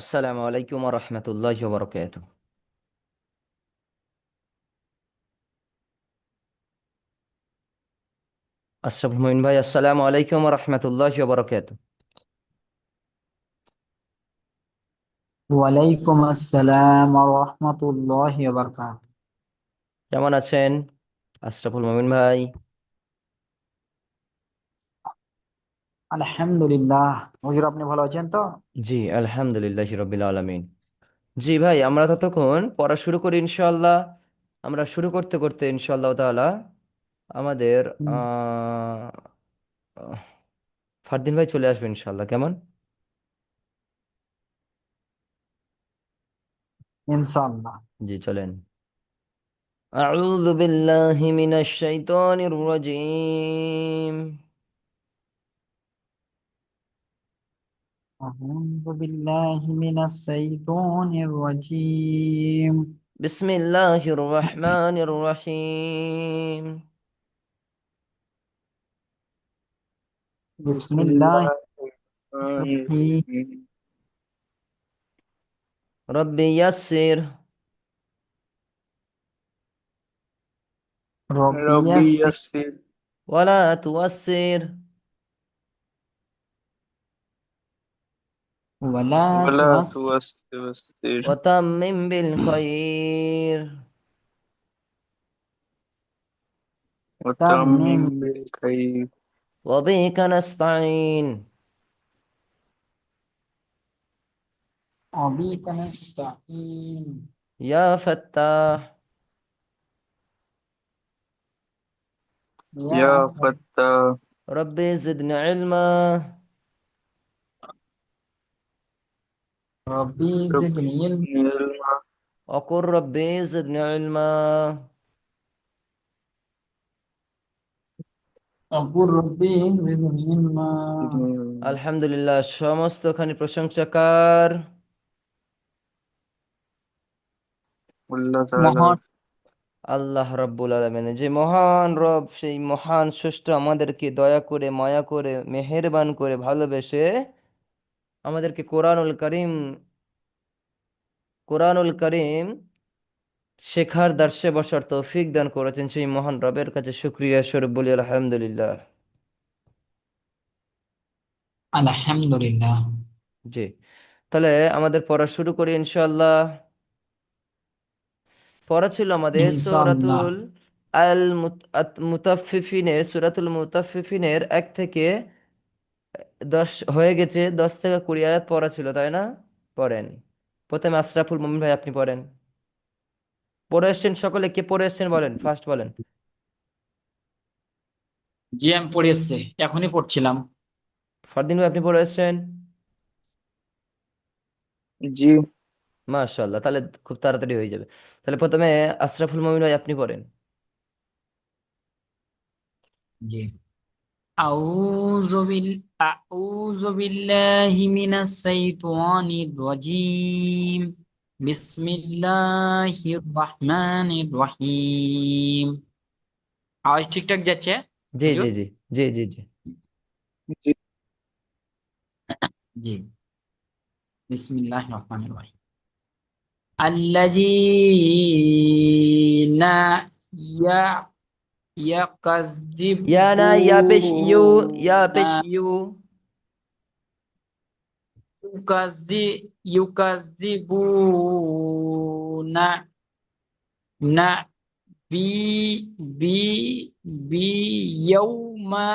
আসসালামু আলাইকুম ওয়া রাহমাতুল্লাহি ওয়া বারাকাতুহু। আশরাফুল মুমিন ভাই, আসসালামু আলাইকুম ওয়া রাহমাতুল্লাহি ওয়া বারাকাতুহু। ওয়ালাইকুম আসসালাম রহমতুল্লাহি ওয়া বারাকাতুহু। কেমন আছেন আশরাফুল মুমিন ভাই? আলহামদুলিল্লাহ। হুজুর, আপনি ভালো আছেন তো? জি, আলহামদুলিল্লাহি রাব্বিল আলামিন। জি ভাই, আমরা ততক্ষণ পড়া শুরু করি ইনশাআল্লাহ। আমরা শুরু করতে করতে ইনশাআল্লাহ তাআলা আমাদের ফারদিন ভাই চলে আসবে ইনশাআল্লাহ। কেমন? ইনশাআল্লাহ। জি চলেন। আউযু বিল্লাহি মিনাশ শাইতানির রাজীম। আউযু বিল্লাহি মিনাশ শাইতানির রাজীম। বিসমিল্লাহির রহমানির রহিম। বিসমিল্লাহির রহমানির বিসমিল্লাহির রব্বি ইয়াসসির রহিম। রব্বি রব্বি ইয়াসসির ইয়াসসির ওয়ালা তুয়াসসির ওয়ালা ওয়ালা তুআসসির তুয়াসসির ওয়াতাম্মিম বিল খায়র তাম্মিম ওয়াতাম্মিম বিল খাইর ওয়াবিকা নাস্তাঈন ওয়াবিকা নাস্তাঈন। ইয়া ফাত্তাহ ইয়া ইয়া ফাত্তাহ রব্বি জিদনি ইলমা রব্বি রব্বি জিদনি ইলমা। জিদনি ইলমা ওয়াকুর রব্বি জিদনি ইলমা। আকুর রব্বি জিদনি ইলমা। জিদনি ইলমা। আলহামদুলিল্লাহ, সমস্তখানি প্রশংসা কার? আল্লাহ তাআলা। মহান আল্লাহ রাব্বুল আলামিন। যে মহান রব, সেই মহান স্রষ্টা আমাদেরকে দয়া করে, মায়া করে, মেহেরবান করে, ভালোবেসে আমাদেরকে কোরআনুল করিম শেখার দার্সে বসার তৌফিক দান করেছেন। সেই মহান রবের কাছে শুকরিয়া স্বরূপ বলি আলহামদুলিল্লাহ। আলহামদুলিল্লাহ। জি, তাহলে আমাদের পড়া শুরু করি ইনশাআল্লাহ। পড়া ছিল আমাদের ইনশাআল্লাহ। সূরাতুল মুতাফফিফিনের 1 থেকে 10 হয়ে গেছে। 10 থেকে 20 আয়াত পড়া ছিল, তাই না? পড়েন। প্রথমে আশরাফুল মুমিন ভাই, আপনি পড়েন। পড়ে এসছেন সকলে? কে পড়ে এসছেন বলেন, ফার্স্ট বলেন। জি, আমি পড়ে এসছি, এখনই পড়ছিলাম। ফারদিন ভাই, আপনি পড়ে এসছেন? জি মাশাআল্লাহ, তাহলে খুব তাড়াতাড়ি হয়ে যাবে। তাহলে প্রথমে আশরাফুল মুমিন ভাই, আপনি পড়েন। জি। আউযু বিল্লাহি মিনাশ শাইতানির রাজীম। বিসমিল্লাহির রহমানির রহিম। আওয়াজ ঠিকঠাক যাচ্ছে জি জি হুজুর? জি জি জি জি। জি জি। বিসমিল্লাহির রহমানির রহিম। আল্লাযীনা ইয়া ইয়া না, ইয়া পেশ ইউ, ইয়া ইয়াকাযযিবুনা পেশ ইউ। ইউকাযযিবুনা না বি বি বিয়াউমা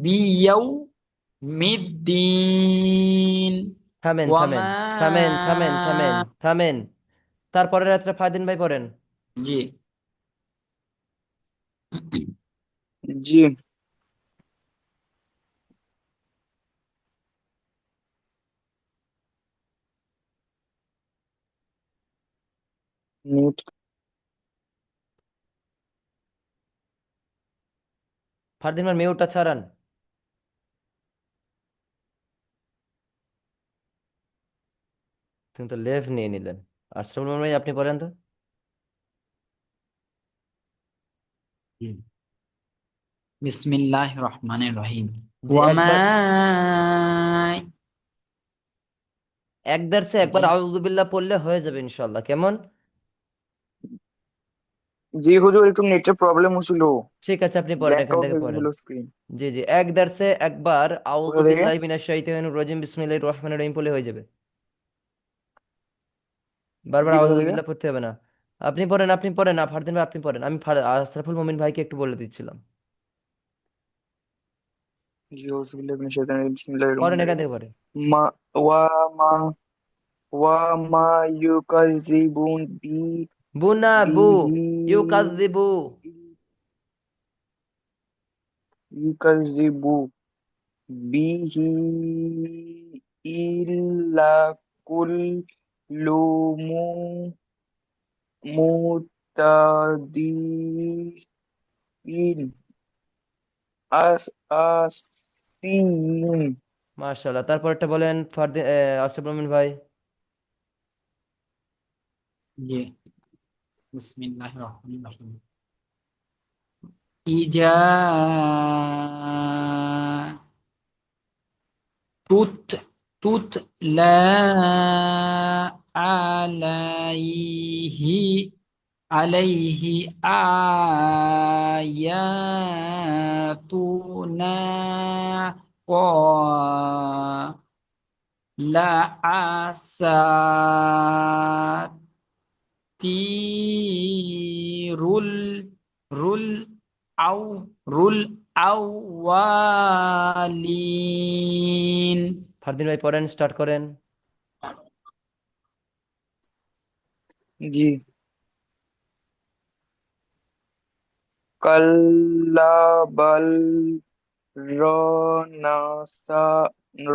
বিয়াউমিদ্দিন। থামেন থামেন ওয়ামা। থামেন থামেন থামেন থামেন। তারপরের রাত্রে ফাদিন ভাই পড়েন। জি। জি মিউট। ফারদিন ভাই মিউটটা ছাড়ান। তিনি তো লেভ নিয়ে নিলেন। আশরাফুল মুমিন ভাই, আপনি পড়েন তো। জি। বিসমিল্লাহির রহমানির রহিম। জি ওয়ামা একবার। এক দার্সে একবার জি আউযুবিল্লাহ পড়লে হয়ে যাবে ইনশাল্লাহ, কেমন? জি হুজুর, একটু নেটের প্রবলেম হচ্ছিল। ঠিক আছে, আপনি পড়েন, ব্ল্যাক এখান আউট থেকে হয়ে পড়েন। গেছিল স্ক্রিন। জি জি, এক দার্সে একবার আউযু কোথা থেকে? বিল্লাহি মিনাশ শাইতানির রাজিম বিসমিল্লাহির রহমানির রহিম পড়লে হয়ে যাবে। বারবার জি, কোথা আউযু থেকে? বিল্লাহ পড়তে হবে না। আপনি পড়েন না ফারদিন ভাই, আপনি পড়েন, আমি আশরাফুল মুমিন ভাইকে একটু বলে দিচ্ছিলাম। জি, আউযুবিল্লাহি মিনাশ শাইতানির রাজিম, বিসমিল্লাহির পড়েন, রহমানির এখান রহিম। থেকে পড়েন। মা ওয়া মা ওয়া মা ইউকাযযিবুন বুনা বু বিহি ইউকাযযিবু। ইউকাযযিবু বিহি ইল্লা কুল্লু মুতাদিন আস আসিম। মাশাআল্লাহ, তারপরটা বলেন ফারদিন আশরাফুল মুমিন ভাই। জি বিসমিল্লাহির রহমানির রহিম ইজা তুত তুতলা আলাইহি আলাইহি আয়াতুনা লা আসাতিরুল রুল আউ রুল আউয়ালিন। ফারদিন ভাই পড়েন, স্টার্ট করেন। জি, কাল্লা বাল রনাসা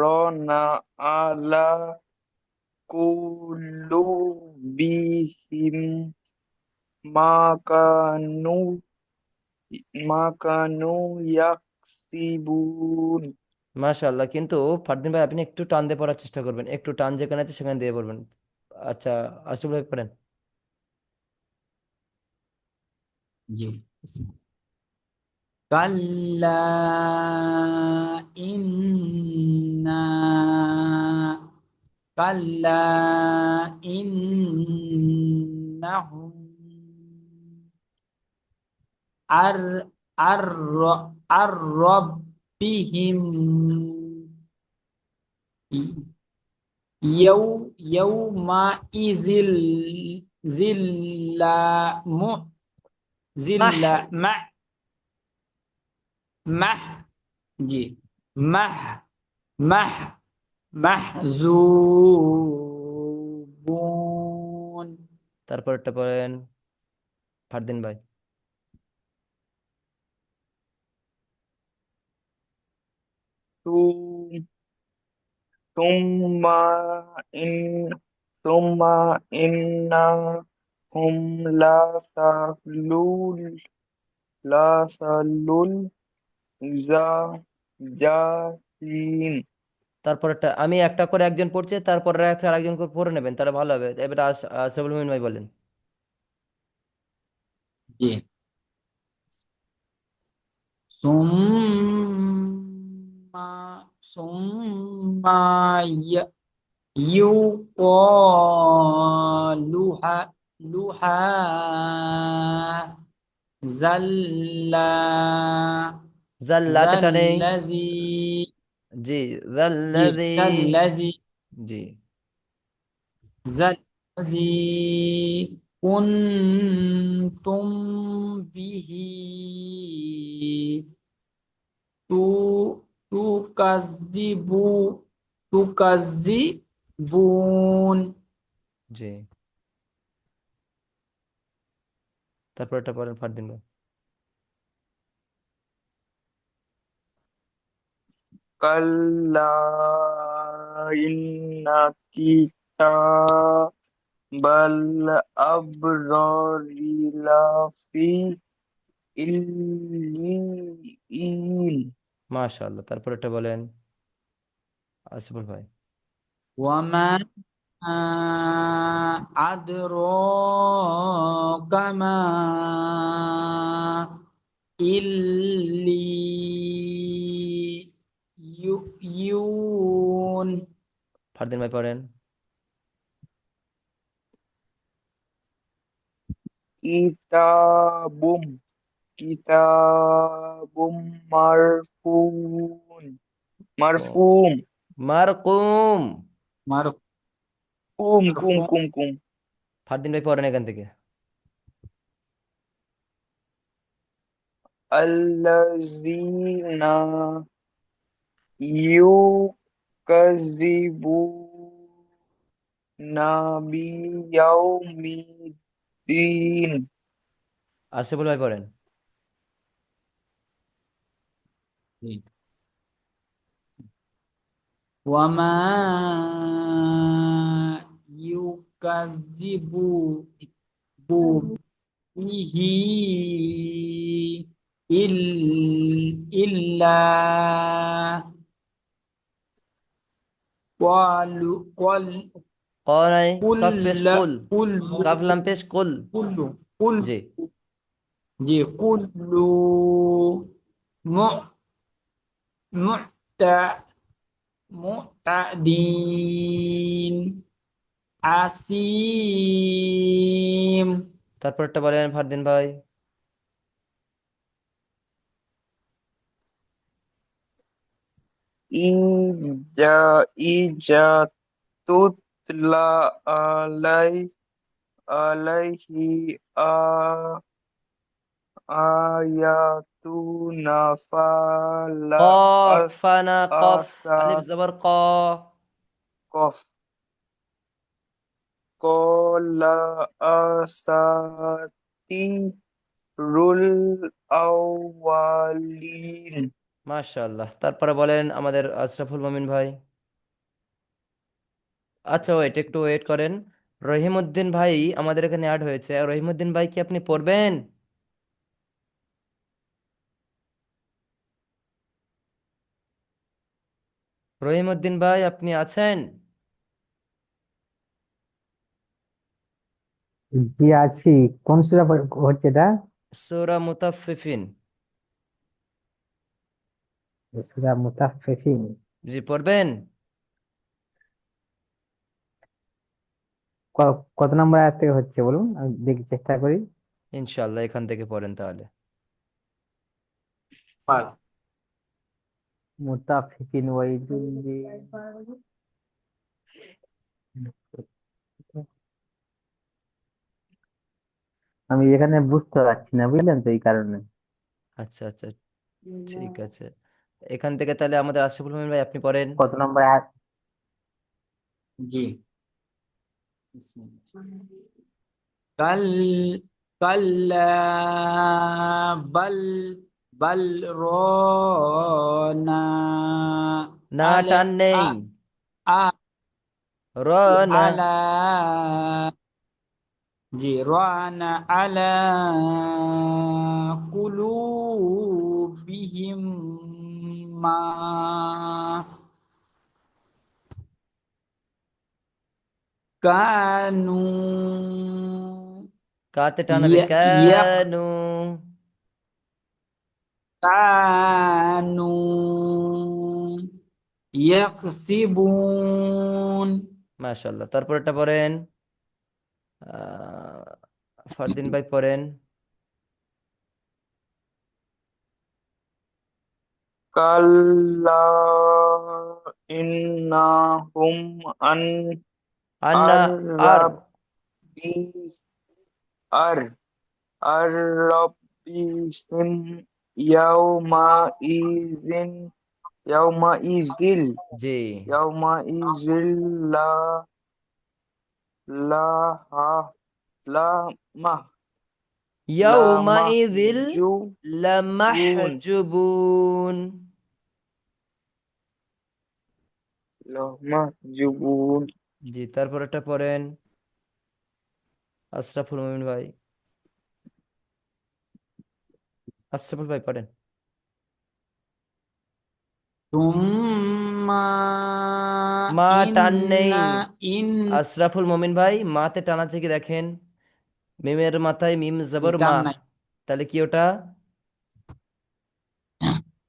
রনা আলা কুলুবিহিম মাকানু মাকানু ইয়াকসিবুন। মাশাআল্লাহ, কিন্তু ফারদিন ভাই আপনি একটু টান দিয়ে পড়ার চেষ্টা করবেন, একটু টান যেখানে আছে সেখানে দিয়ে পড়বেন। আচ্ছা, আশরাফুল ভাই পড়েন। জি কাল্লা ইন্না কাল্লা ইন্নাহুম আর আর আর রব্বিহিম ইয়াউ ইয়াউমা ইজিল জিল্লা মু মাহ। জিল্লা মা মাহ জি মাহ মাহ মাহজুবুন। তারপরটা পড়েন ফারদিন ভাই। তুম তুম্মা ইন তুম্মা ইন্না হুম লাসালুল লাসালুল জা জাহিম। তারপরটা আমি একটা করে একজন পড়ছে, তারপর আরেকজন করে পড়ে নেবেন, তাহলে ভালো হবে। এবার আশরাফুল মুমিন ভাই বলেন। জি সুম্মা সুম্মা ইউকালুহা লুহা জাল্লা জাল্লাতে টানেই। জাল্লাজি জি, জি জাল্লাযী। জাল্লাজি জি। জাল্লাজি কুনতুম বিহি তু তুকাজ্জিবু তুকাজ্জিবুন। জি, তারপরটা পড়েন ফারদিন ভাই। কাল্লা ইন্না কিতাবাল আবরারি লাফি ইল্লিয়িন। মাশাআল্লাহ, তারপরটা বলেন আসিফুল ভাই। ওয়ামা আদরাকা মা ইল্লিয়ুন। ফারদিন ভাই পড়েন। কিতাবুম কিতাবুম মারফুন কুম। মারফুম মারকুম। কুম কুম মারফু কুম কুম ফারদিন ভাই পড়েন এখান থেকে। আল্লাযীনা ইউকাযযিবুনা বিয়াউমিদ্দিন আশরাফুল ভাই পড়েন। ওয়ামা ইউকাযযিবু বিহি ইল ইল্লা ক্বালু ক্বাল ক নাই, কফ পেশ কুল্লা কুল। কুল্লু কাফ লাম পেশ কুল। কুল্লু কুল জি। জি কুল্লু মু মুতা মুতাদিন আসিম। তারপরটা বলেন ফারদিন ভাই। ইজা ইজা তুতলা আলাইহি আয়াতুনা ফালা কফ আস ফানা কফ। আসা আলিফ জবর ক। কফ কলা আসাতি রুল আউয়ালিন মাশাআল্লাহ। তারপরে বলেন আমাদের আশরাফুল মোমিন ভাই। আচ্ছা, ওয়েট, একটু ওয়েট করেন। রহিমউদ্দিন ভাই আমাদের এখানে অ্যাড হয়েছে। রহিমউদ্দিন ভাই কি আপনি পড়বেন? রহিমউদ্দিন ভাই আপনি আছেন? জি আছি। কোন সূরা হচ্ছে এটা? সূরা মুতাফফিফিন। সূরা মুতাফফিফিন। জি, পড়বেন। কত নম্বর আয়াত থেকে হচ্ছে বলুন, আমি দেখি, চেষ্টা করি। ইনশাআল্লাহ এখান থেকে পড়েন তাহলে। মুতাফফিফিন ওয়াইলুল আমি এখানে বুঝতে পারছি না, বুঝলেন তো, এই কারণে। আচ্ছা আচ্ছা, ঠিক আছে। এখান থেকে তাহলে আমাদের আশরাফুল মোমিন ভাই আপনি পড়েন। কত নম্বর আয়াত? জি কাল কাল্লা বাল বাল রনা না, আলা টান আ নেই। আ র না। আলা জি রানা আলা কুলুবিহিম মা কানু কাতে টান হবে, ইয়া ইয়াক কেন। কানু ইয়াকসিবুন। মাশাআল্লাহ। তারপরটা পড়েন। ফারদিন ভাই পড়েন। কাল্লা ইন্নাহুম আন আন্না। আর আর। রাব্বি আর আর রাব্বিহিম ইয়াউমা ইযিন ইয়াউমা ইযিল জি। ইয়াউমা ইযিল লা লা হা লা মাহ লা ইয়াউমাইযিল মাহজুবুন লামাহজুবুন। লা মাহজুবুন জি, তারপরটা পড়েন আশরাফুল মোমিন ভাই। আশরাফুল ভাই পড়েন। তুম্মা মা টান নেই। ইন্না ইন আশরাফুল মোমিন ভাই মাতে টান আছে কি দেখেন। মিমের মাথায় মিম জবর মা। টান নাই। তাহলে কি ওটা?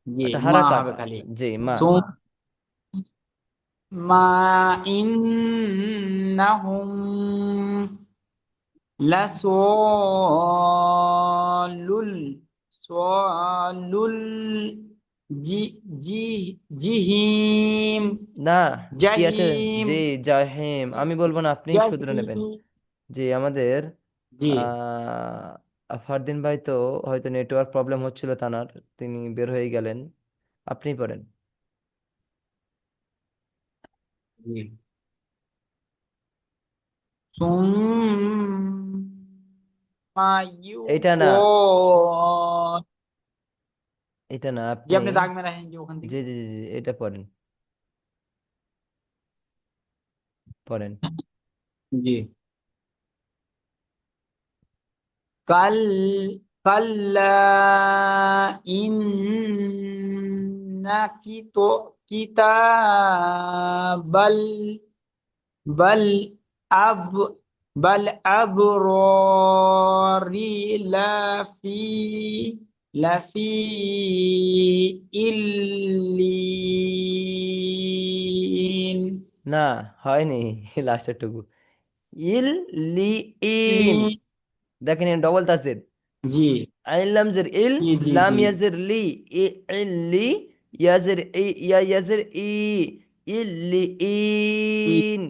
জি এটা মা হারাকাত। হবে খালি। জি, মা। তুম্মা ইন্নাহুম লাসওয়ালুল সোয়ালুল জি জি জিহিম না, কি আছে? জাহিম জি, জাহিম। আমি বলবো না, আপনি শুধরে জাহিম নেবেন। জি, আমাদের জি ফারদিন ভাই তো হয়তো নেটওয়ার্ক প্রবলেম হচ্ছিল তানার, তিনি বের হয়ে গেলেন। আপনি পড়েন। জি সুম্মা এটা না, ইউক এটা না, জি আপনি। আপনি দাগ মেরে রাখেন জি ওখান জি থেকে জি জি জি, এটা পড়েন, পড়েন। জি কাল কাল্লা ইন্না কিতাবাল বাল আব বাল আবরারি লাফি ইল্লিন না, হয়নি। লাস্টের টুকু ইল লি ইন। দেখেন, ডবল তাসদিদ। জি আইন লামজের ইল, জি জি লাম জি ইয়াজের লি, ই ইল লি, ইয়াজের ই, ইয়া ইয়াজের ই, ইল্লি ই- ইন।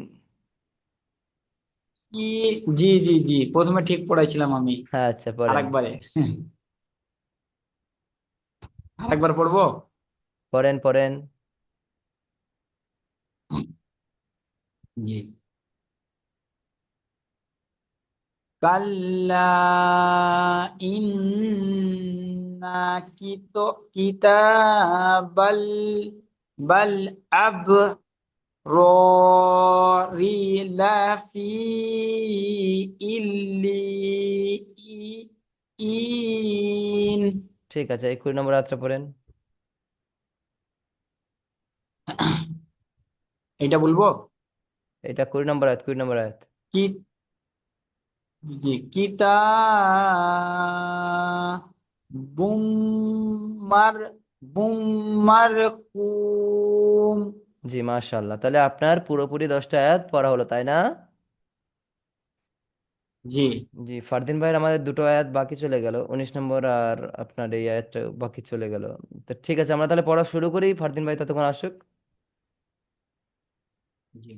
জি জি জি প্রথমে ঠিক পড়াইছিলাম আমি আচ্ছা, পড়েন, আরেকবারে আরেকবার পড়বো পড়েন, পড়েন। জি কাল্লা ইন্না কিতাবাল বাল আবরারি লাফি ইল্লিইন ঠিক আছে, এই 20 নম্বর আয়াতটা পড়েন। এটা বলবো এটা 20 নম্বর আয়াত, 20 নম্বর আয়াত। কি জি বুম মার কুম জি, মাশাআল্লাহ। তাহলে আপনার পুরোপুরি 10টা আয়াত পড়া হলো, তাই না? জি জি, ফারদিন ভাইয়ের আমাদের দুটো আয়াত বাকি চলে গেল, 19 নম্বর, আর আপনার এই আয়াতটা বাকি চলে গেল। তো ঠিক আছে, আমরা তাহলে পড়া শুরু করি, ফারদিন ভাই ততক্ষণ আসুক। জি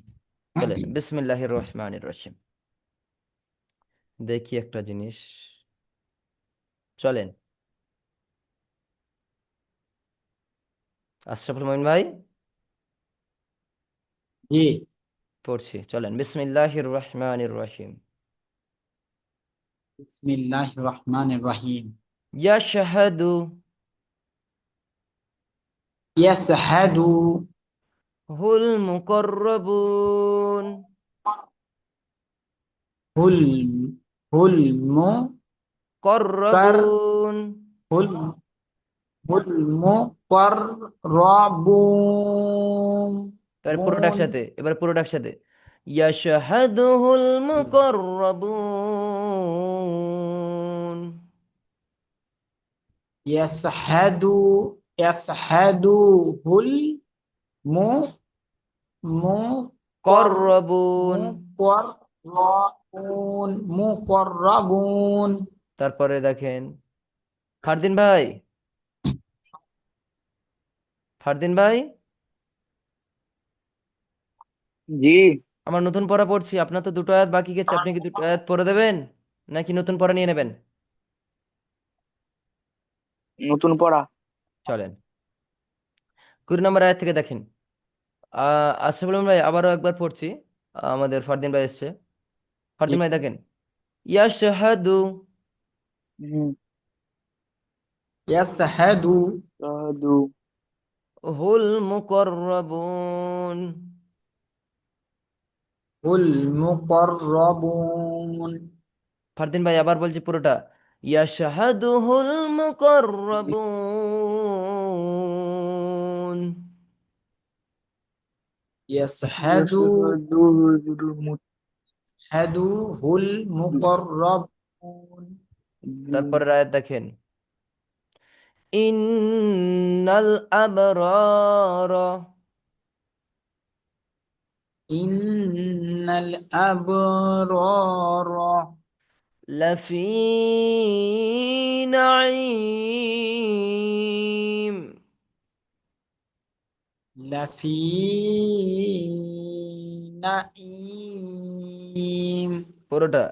চলেন, বিসমিল্লাহির রহমানির রহিম। দেখি একটা জিনিস, চলেন। আশরাফুল মুমিন ভাই, জি পড়ছি, চলেন। বিসমিল্লাহির রহমানির রহিম। বিসমিল্লাহির রহমানির রহিম ইয়াশহাদু ইয়াসহাদু হুল মুকররাবুন। হুল হুল মুকার কররাবুন। হুল হুল মুকাররাবুন এবার পুরোটা বুন একসাথে, এবার পুরোটা একসাথে। ইয়াশহাদুহুল মুকররাবুন। ইয়াসহাদু ইয়াসহাদু হুল মু মুকর কররাবুন। মুকররাবুন তারপরে দেখেন, ফারদিন ভাই, ফারদিন ভাই, জি, আমার নতুন পড়া পড়ছি, আপনার তো দুটো আয়াত বাকি গেছে, আপনি কি দুটো আয়াত পড়ে দেবেন নাকি নতুন পড়া নিয়ে নেবেন? নতুন পড়া। চলেন, 20 নম্বর আয়াত থেকে দেখেন। আশরাফুল ভাই, আবারও একবার পড়ছি। আমাদের ফারদিন ভাই এসছে। ফারদিন ভাই দেখেন, ইয়াশহাদু হুম, ইয়াসহাদু সাধু, হুল মুকররাবুন। হুল মুকররাবুন ফারদিন ভাই, আবার বলছি পুরোটা। ইয়াশহাদু হুল মুকররাবুন। ইয়াসহাদু ইয়াশহাদু হাদু হুল মুকররাবুন তারপরের আয়াত দেখেন, ইন্নাল আবরার। ইন্নাল আবরার لفي نعيم لفي نعيم পুরোটা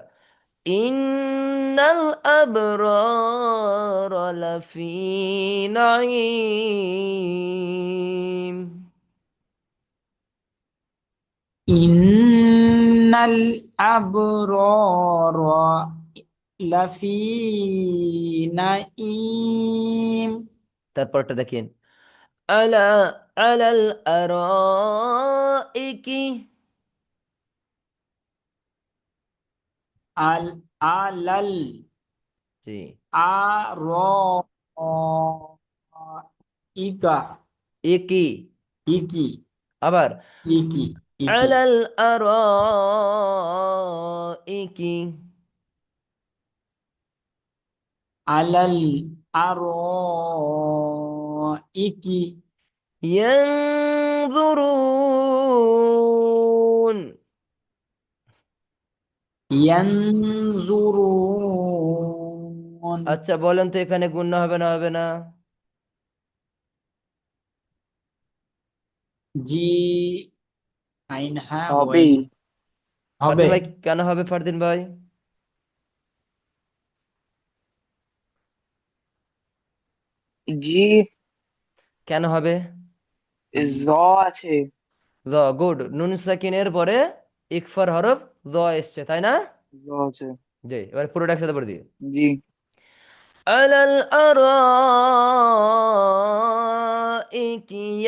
إن الأبرار لفي نعيم إن الأبرار لفي نعيم তারপরটা দেখেন على على الأرائك على জি الأرائك একই إكي আবার إكي إكي على الأرائك على الأرائك ينظرون ينظرون আচ্ছা বলেন তো এখানে গুণনা হবে না হবে না জি আইন হ্যাঁ ওয়াইন হবেই। হবে ফারদিন ভাই কেন হবে ফারদিন ভাই জি কেন হবে জ আছে। জ গুড নুন সাকিনের পরে ইকফার হরফ জ এসছে তাই না জ আছে। জি এবার পুরোটা একসাথে পড়ে দিই জি على الأرائك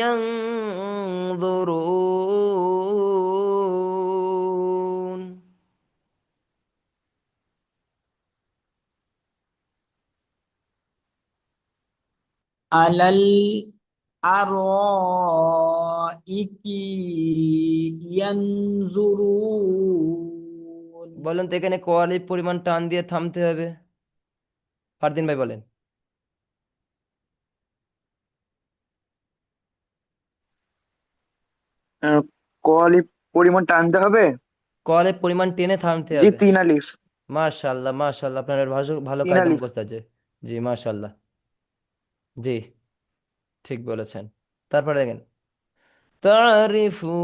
ينظرون على الأرائك ينظرون বলেন তো এখানে কোয়ালির পরিমাণ টান দিয়ে থামতে হবে ফারদিন ভাই বলেন কোয়ালি পরিমাণ টানতে হবে। কোয়ালির পরিমাণ টেনে থামতে জি হবে 3 আলিফ। মাশাআল্লাহ মাশাআল্লাহ আপনার ভালো ভালো তিন কায়দা আলিফ মুখস্থ আছে জি মাশাআল্লাহ জি ঠিক বলেছেন তারপরে দেখেন তারিফু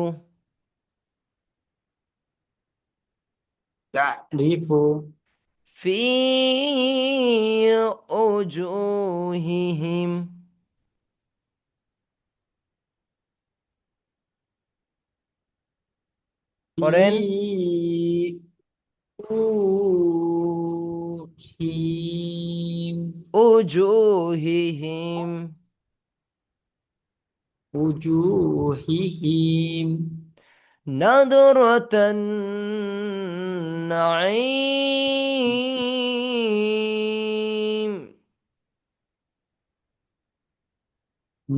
تعرف في وجوههم পড়েন في وجوههم وجوههم وجوههم نضرة النعيم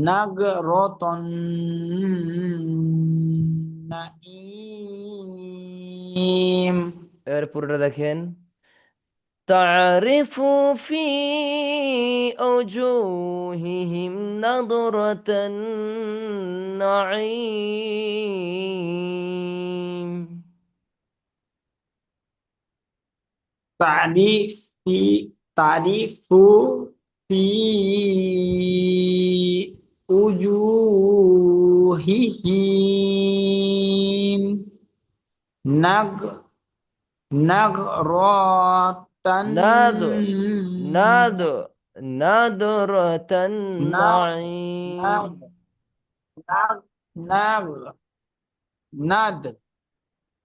نغرة النعيم এর পুরোটা দেখেন تعرف في وجوههم نضرة النعيم تعرف في وجوههم نغرة ناد ناد نادرة نغ النعيم نغ نغ ناد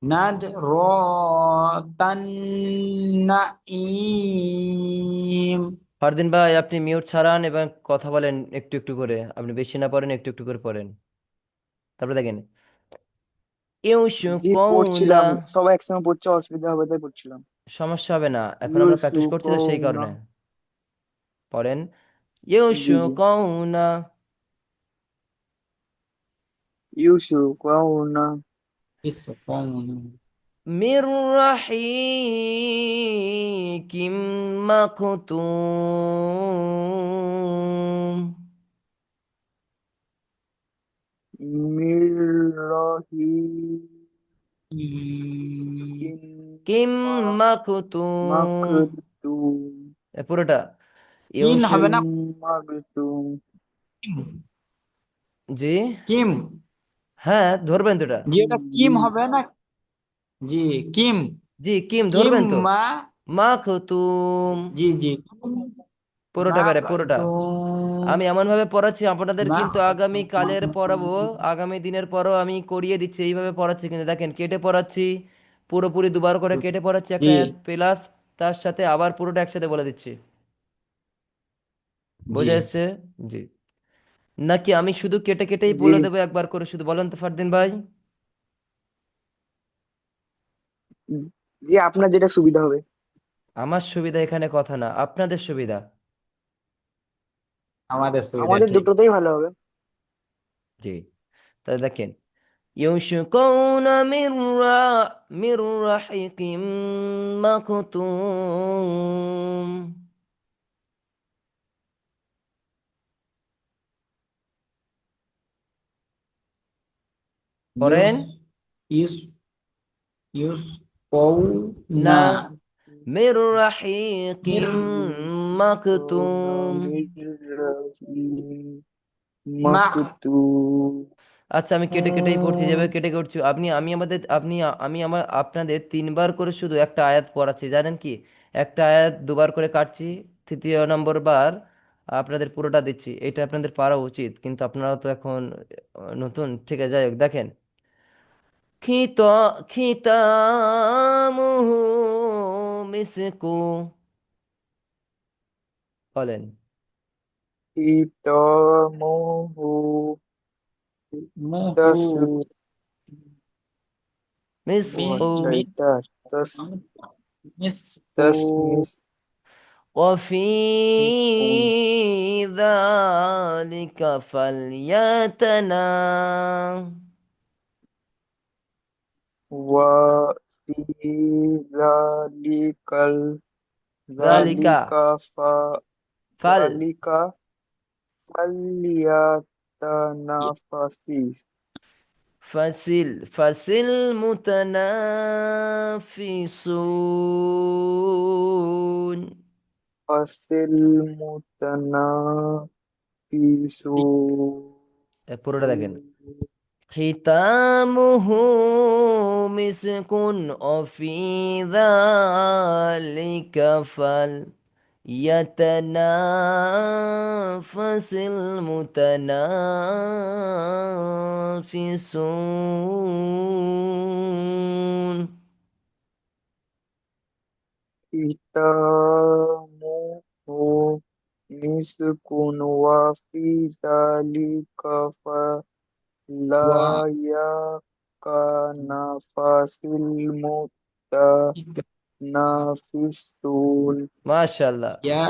نادرة النعيم ফারদিন ভাই আপনি মিউট ছাড়ান এবং কথা বলেন একটু একটু করে আপনি বেশি না পড়েন একটু একটু করে পড়েন তারপরে দেখেন জি ইউশুকুনা পড়ছিলাম, সবাই একসঙ্গে পড়ছে, অসুবিধা হবে তাই পড়ছিলাম। সমস্যা হবে না এখন আমরা প্র্যাকটিস করছি তো সেই ইউসুফুনা। কারণে পড়েন জি জি। ইউশুকুনা ইউসুফুনা। يصفون من رحيق مختوم মির রহিম কিম মাকুতুম, মাকতুম। পুরোটা। কিন ইউনশু, হবে না? মাকতুম। কিম। জি কিম। হ্যাঁ, ধরবেন তো এটা। জি, এটা জি। কিম হবে না? জি, কিম। জি কিম কিম ধরবেন তো। মা। মাকুতুম, জি জি। পুরোটা মা বেড়ে পুরোটা। খাতুম। আমি এমন ভাবে পড়াচ্ছি আপনাদের, মা কিন্তু আগামী কালের পড়াবো, আগামী দিনের পরও আমি করিয়ে দিচ্ছি, এইভাবে পড়াচ্ছি। কিন্তু দেখেন কেটে পড়াচ্ছি, পুরোপুরি দুবার করে কেটে পড়াচ্ছি জি একটা আয়াত প্লাস তার সাথে আবার পুরোটা একসাথে বলে দিচ্ছি। জি। বোঝা এসছে? জি। নাকি আমি শুধু কেটে কেটেই জি। বলে দেবো একবার করে, শুধু বলেন তো ফারদিন ভাই। জি, আপনার যেটা সুবিধা হবে। আমার সুবিধা এখানে কথা না, আপনাদের সুবিধা। আমাদের সুবিধা আমাদের ঠিক। দুটোতেই ভালো হবে। জি। তাহলে দেখেন, يوشكون من رحيق مختوم، ইউস পড়েন। ইউস ইউস কৌ না, না। من رحيق মির مختوم। মাখ মাকতুম। আচ্ছা, আমি কেটে কেটেই পড়ছি, যাবে কেটে করছি। আমি আমার আপনাদের তিনবার করে শুধু একটা আয়াত পড়াচ্ছি, জানেন কি? একটা আয়াত দুবার করে কাটছি, তৃতীয় নম্বর বার আপনাদের পুরোটা দিচ্ছি। এটা আপনাদের পারা উচিত, কিন্তু আপনারা তো এখন নতুন। ঠিক আছে, যাই হোক, দেখেন। খিতামুহু মিসকু, বলেন। ইতামুহু মুহু তাস। ও মিসকু আচ্ছা, মি এটা মিসকু তাসমিস। وفي মিসকুন। ذلك فليتنا، ওয়া ফি যালিকাল ذلك যালিকা ফা فل যালিকা ফালিয়াতানাফাসিস فسل متنافسون، ফাসিল মুতানাফিসুন। পুরোটা দেখেন। ختامه مسك وفي ذلك فليتنافس المتنافسون. ختامه مسك وفي ذلك ওয়া فليتنافس المتنافسون. ما شاء الله. ইয়া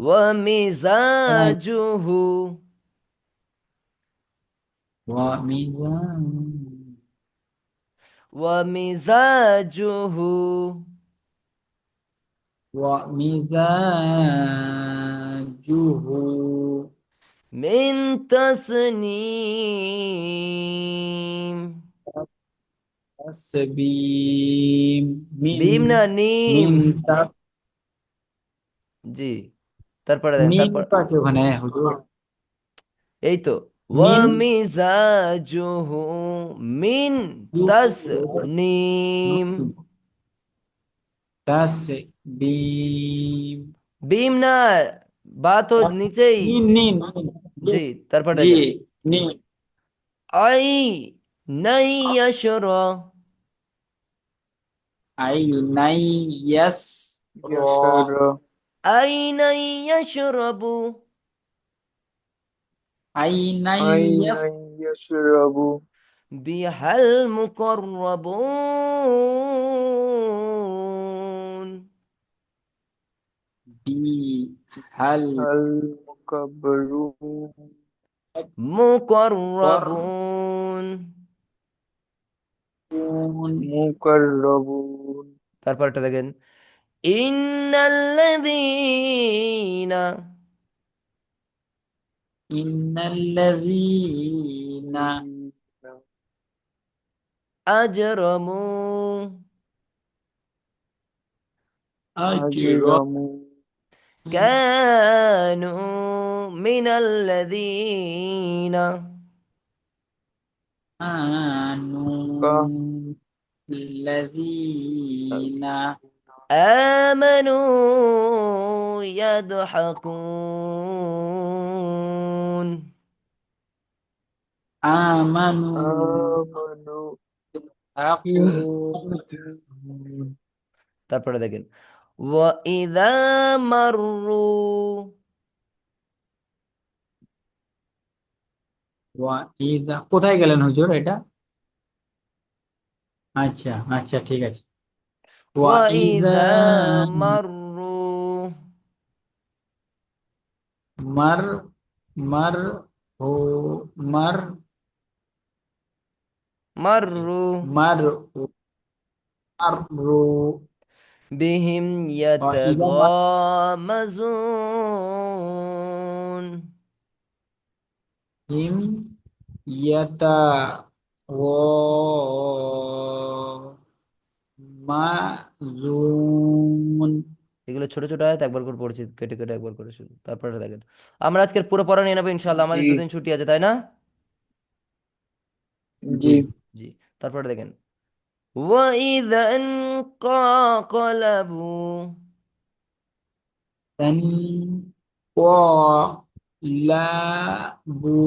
ومزاجه، ওয়া মিজান ومزاجه ওয়া মিজাজুহু من تسنيم، তাসবিম বিম না নিম। মিন তাক জি, তারপরে দেন, মিন তারপর কাকে ওখানে হুজুর? এই তো। মিন ওয়ামিজাজুহু মিন তাসনিম, তাসবিম বিম না, বা তো নিচেই। নিন নিন জি, নিন। তারপর জি দেখেন। নিন। আই নাই ইয়াশরা, আই নাই ইয়াস র ইয়াশারা। আই নাই ইয়াশরাবু, আই নাই ইয়াস আইনান ইয়াশরাবু। বিহাল মুকাররাবুন, বি হাল হাল মুকাব্বারুন। মুকাররাবুন। করুন মুকাররাবুন। তারপরটা দেখেন। ইন্নাল্লাযীনা ইন্নাল্লাযীনা আজরামু, أجرموا كانوا من الذين كانوا الذين آمنوا يضحكون. آمنوا آمنوا يضحكون يهتدون. তারপরে দেখেন وإذا مروا ওয়াইদা কোথায় গেলেন হুজুর এটা? আচ্ছা আচ্ছা ঠিক আছে। ওয়াইজা وإذا مروا মার মার ও মার مروا মার মার রো بهم ওয়াইদা يتغامزون. মারহিম ইয়াতা ও মাজুন। এগুলো ছোট ছোট আয়াত একবার করে পড়ছি, কেটে কেটে একবার করে শুধু। তারপরে দেখেন আমরা আজকের পুরো পড়া নিয়ে নেবো ইনশাল্লাহ, জি আমাদের দুদিন ছুটি আছে তাই না? জি। জি। জি। তারপরে দেখেন وإذا انقلبوا তান লাবু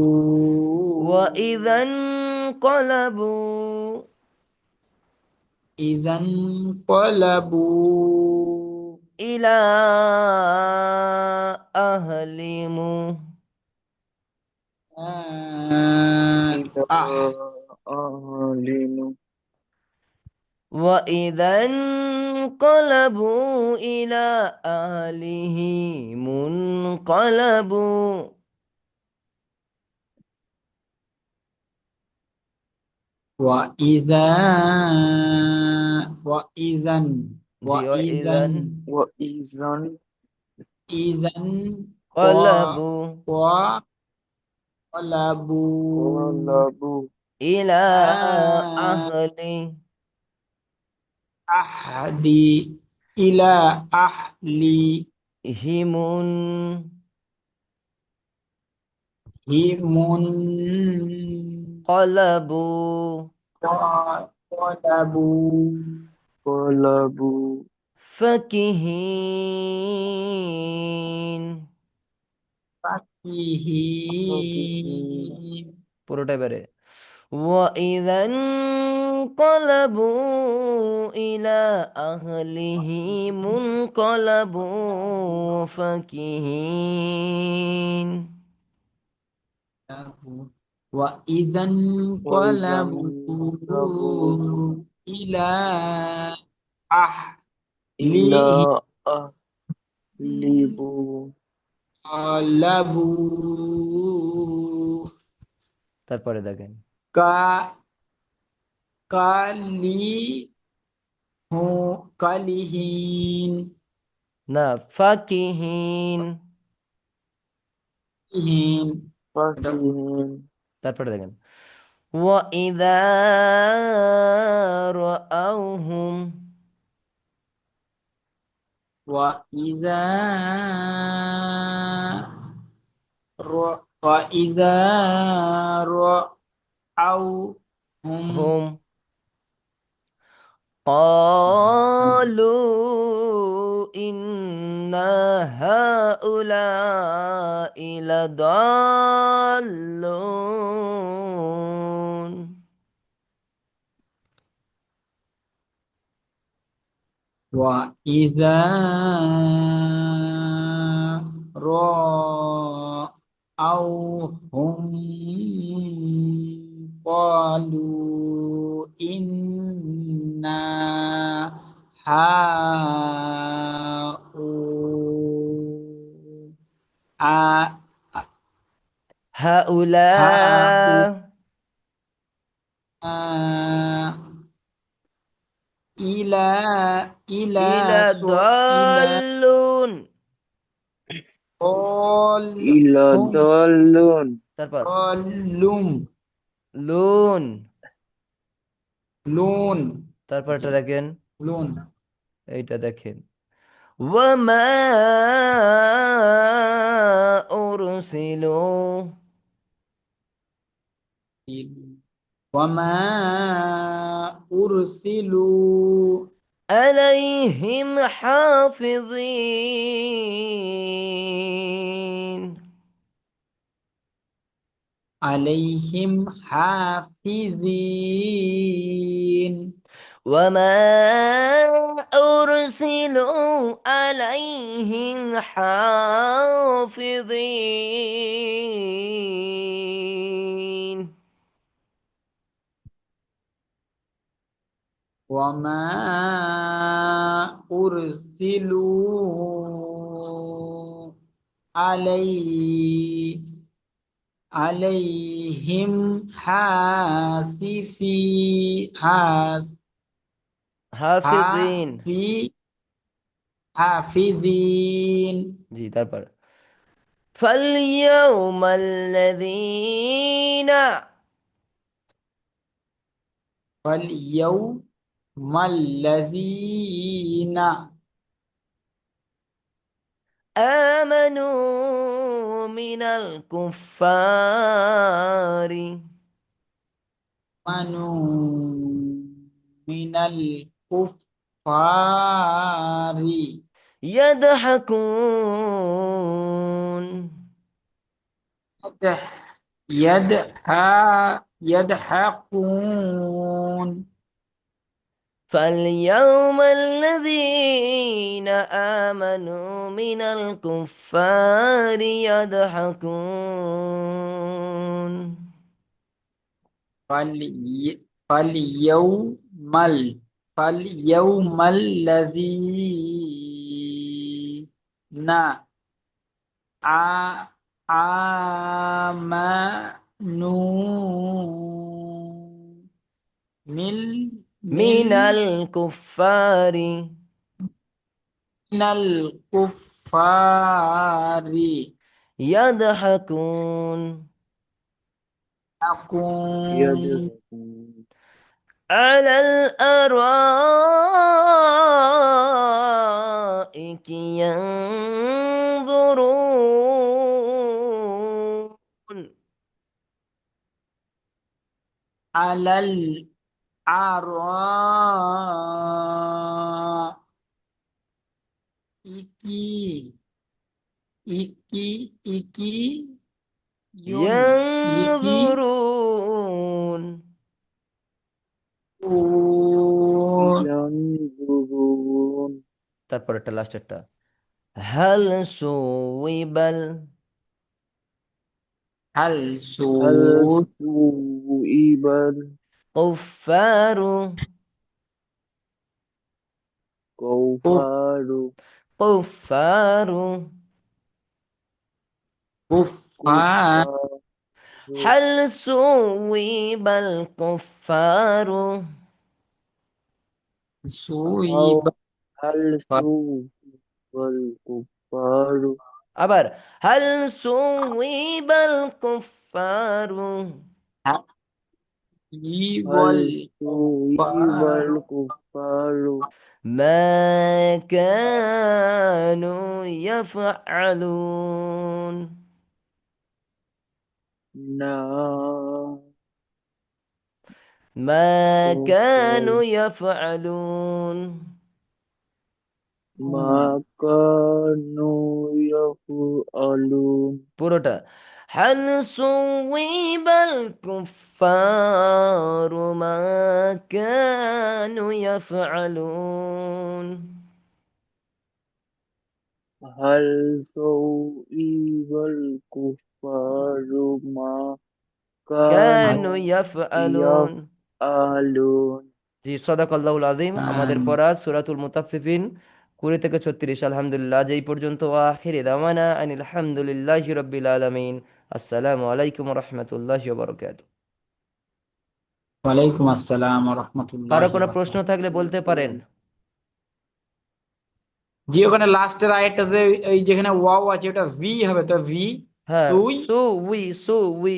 وإذا انقلبوا ইজান কলাবু إلى أهلهم إلى আহ أهلنا وإذا انقلبوا إلى أهلهم انقلبوا وإذا وإذا জি وإذا وإذا وإذا إذا انقلبوا وانقلبوا إلى انقلبوا أهلهم أحدي إلى أهلهم انقلبوا انقلبوا انقلبوا فكهين فكهين فكهين পুরোটাই বেড়ে وإذا انقلبوا إلى أهلهم انقلبوا فكهين. وإذا وإذا انقلبوا انقلبوا إلى إلى أهلهم أهلهم انقلبوا তারপরে দেখেন ك- كالي كالهين না ফাকিহিন। فكهين তারপরে দেখেন وإذا رأوهم وإذا وإذا رأوهم هم قالوا إن هؤلاء لضالون. وإذا رأوهم قالوا إنا هؤلاء هؤلاء إلى إلى إلى إلى ضالون. إلى هم ضالون তারপর ضالون লুন। لون তারপরটা দেখেন لون এইটা দেখেন وما أرسلوا وما أرسلوا عليهم حافظين عليهم حافظين وما أرسلوا عليهم حافظين وما أرسلوا علي عليهم حافظين حافي حافظين জি তারপর فاليوم الذين فاليوم الذين آمنوا من الكفار آمنوا من الكفار يضحكون يضحكون فاليوم الذين آمنوا من الكفار يضحكون فاليوم فاليوم الذين آ- آمنوا من من الكفار من الكفار يضحكون يكون يضحكون على الأرائك ينظرون على الأرائك iki iki yun iki ينظرون un ينظرون তারপর একটা লাস্ট একটা هل ثوب hal هل sud ثوب الكفار kuf الكفار كفار kufar كفار هل ثوب الكفار أو suiba هل ثوب الكفار আবার هل ثوب الكفار ibal هل ثوب kufar الكفار ما كانوا يفعلون نعم ما كانوا يفعلون ما كانوا يفعلون পুরোটা هل ثوب الكفار ما كانوا يفعلون هل ثوب الكفار ما كانوا كانوا يفعلون يفعلون জি সদাকাল্লাহুল আযীম আমাদের kan পড়া সূরাতুল মুতাফফিফিন 20 থেকে 36 আলহামদুলিল্লাহ আজ এই পর্যন্ত আখিরি দাওয়ানা আনিল হামদুলিল্লাহি রাব্বিল আলামিন আসসালামু আলাইকুম ওয়া রাহমাতুল্লাহি ওয়া বারাকাতুহু ওয়ালাইকুম আসসালাম ওয়া কারো রাহমাতুল্লাহি ওয়া কোনো প্রশ্ন বারাকাতুহু থাকলে বলতে পারেন জি ওখানে লাস্টের আরেকটা যে এই যেখানে ওয়াও আছে ওটা ভি হবে তো ভি হ্যাঁ তুই সু উই